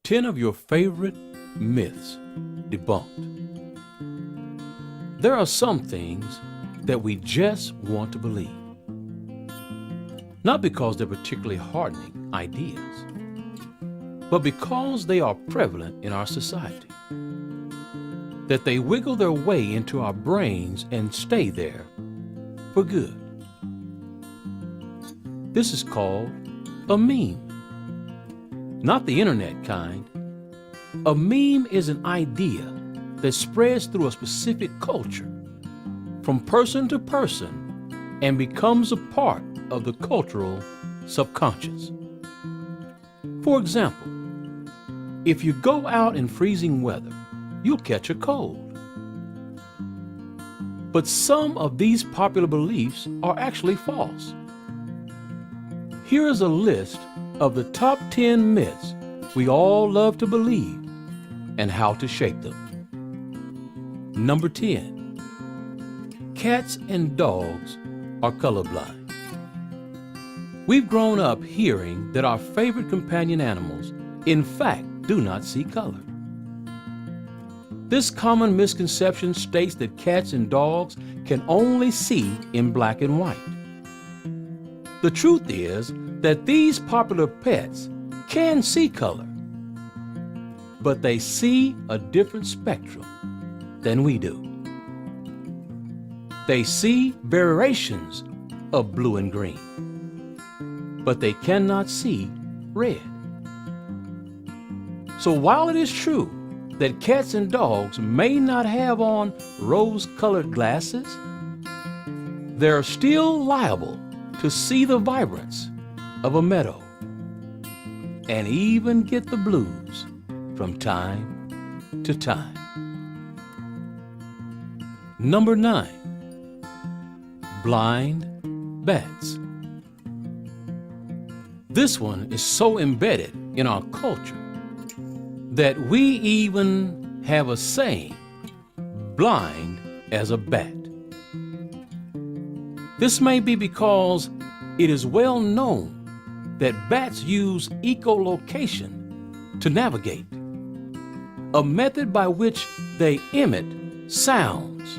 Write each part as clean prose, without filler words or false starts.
10 of your favorite myths debunked. There are some things that we just want to believe. Not because they're particularly heartening ideas, but because they are prevalent in our society. That they wiggle their way into our brains and stay there for good. This is called a meme. Not the internet kind. A meme is an idea that spreads through a specific culture, from person to person, and becomes a part of the cultural subconscious. For example, if you go out in freezing weather, you'll catch a cold. But some of these popular beliefs are actually false. Here is a list of the top 10 myths we all love to believe and how to shake them. Number 10. Cats and dogs are colorblind. We've grown up hearing that our favorite companion animals, in fact, do not see color. This common misconception states that cats and dogs can only see in black and white. The truth is that these popular pets can see color, but they see a different spectrum than we do. They see variations of blue and green, but they cannot see red. So while it is true that cats and dogs may not have on rose-colored glasses, they're still liable to see the vibrance of a meadow and even get the blues from time to time. Number 9. Blind bats. This one is so embedded in our culture that we even have a saying, blind as a bat. This may be because it is well known that bats use echolocation to navigate, a method by which they emit sounds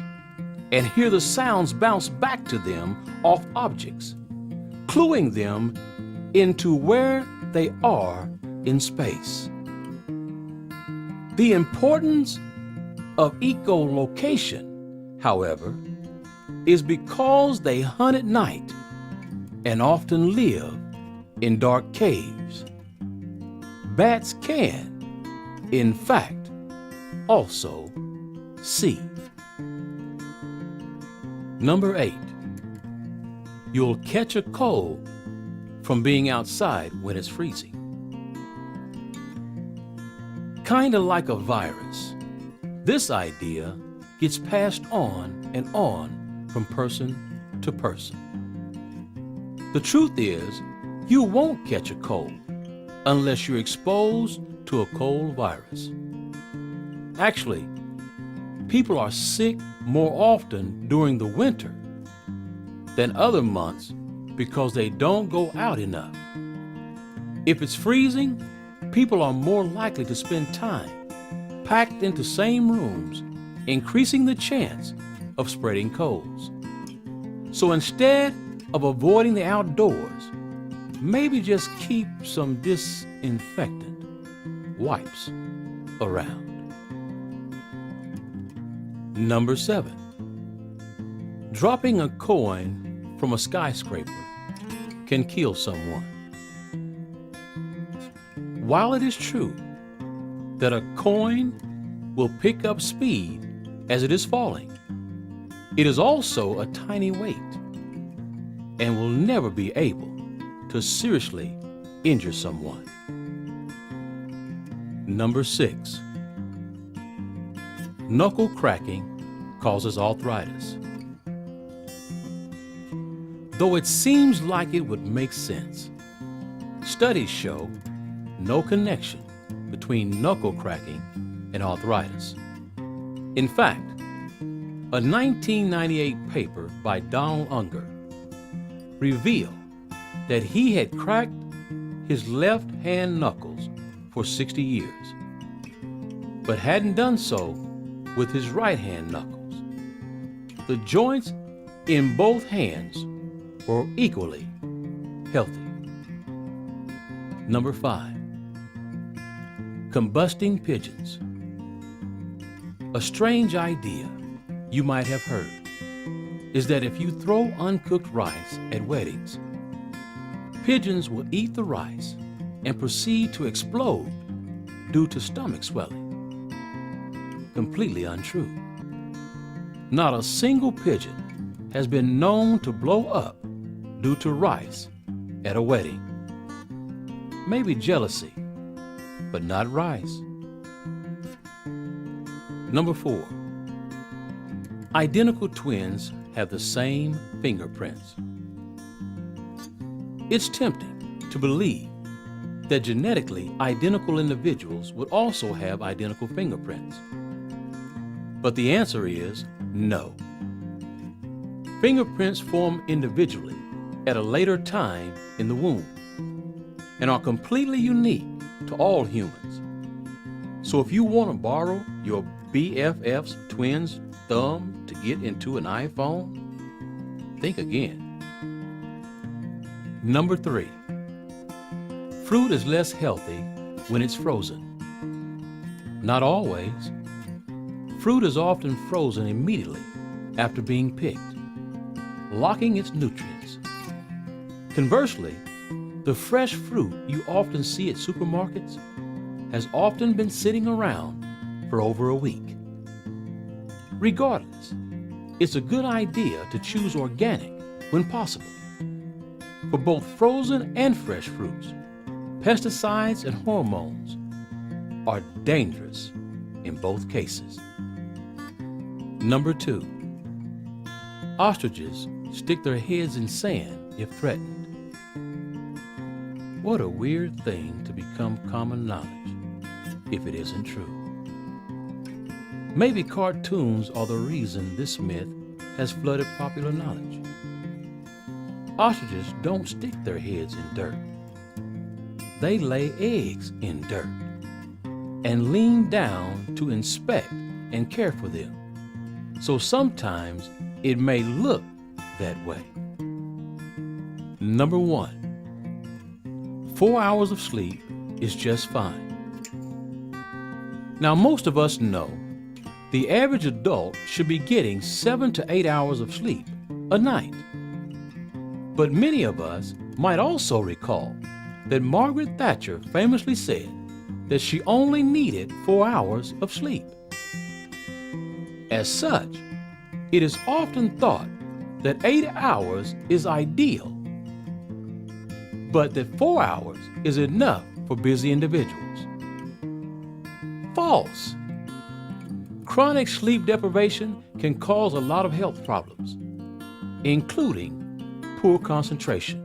and hear the sounds bounce back to them off objects, cluing them into where they are in space. The importance of echolocation, however, is because they hunt at night and often live in dark caves. Bats can, in fact, also see. Number 8. You'll catch a cold from being outside when it's freezing. Kinda like a virus, this idea gets passed on and on from person to person. The truth is, you won't catch a cold unless you're exposed to a cold virus. Actually, people are sick more often during the winter than other months because they don't go out enough. If it's freezing, people are more likely to spend time packed into same rooms, increasing the chance of spreading colds. So instead of avoiding the outdoors, maybe just keep some disinfectant wipes around. Number 7. Dropping a coin from a skyscraper can kill someone. While it is true that a coin will pick up speed as it is falling, it is also a tiny weight and will never be able to seriously injure someone. Number 6. Knuckle-cracking causes arthritis. Though it seems like it would make sense, studies show no connection between knuckle-cracking and arthritis. In fact, a 1998 paper by Donald Unger revealed that he had cracked his left hand knuckles for 60 years, but hadn't done so with his right hand knuckles. The joints in both hands were equally healthy. Number 5, combusting pigeons. A strange idea you might have heard is that if you throw uncooked rice at weddings, pigeons will eat the rice and proceed to explode due to stomach swelling. Completely untrue. Not a single pigeon has been known to blow up due to rice at a wedding. Maybe jealousy, but not rice. Number 4, identical twins have the same fingerprints. It's tempting to believe that genetically identical individuals would also have identical fingerprints. But the answer is no. Fingerprints form individually at a later time in the womb and are completely unique to all humans. So if you want to borrow your BFF's twin's thumb to get into an iPhone, think again. Number 3, fruit is less healthy when it's frozen. Not always. Fruit is often frozen immediately after being picked, locking its nutrients. Conversely, the fresh fruit you often see at supermarkets has often been sitting around for over a week. Regardless, it's a good idea to choose organic when possible. For both frozen and fresh fruits, pesticides and hormones are dangerous in both cases. Number 2, ostriches stick their heads in sand if threatened. What a weird thing to become common knowledge, if it isn't true. Maybe cartoons are the reason this myth has flooded popular knowledge. Ostriches don't stick their heads in dirt. They lay eggs in dirt and lean down to inspect and care for them. So sometimes it may look that way. Number 1, 4 hours of sleep is just fine. Now, most of us know the average adult should be getting 7 to 8 hours of sleep a night. But many of us might also recall that Margaret Thatcher famously said that she only needed 4 hours of sleep. As such, it is often thought that 8 hours is ideal, but that 4 hours is enough for busy individuals. False. Chronic sleep deprivation can cause a lot of health problems, including poor concentration,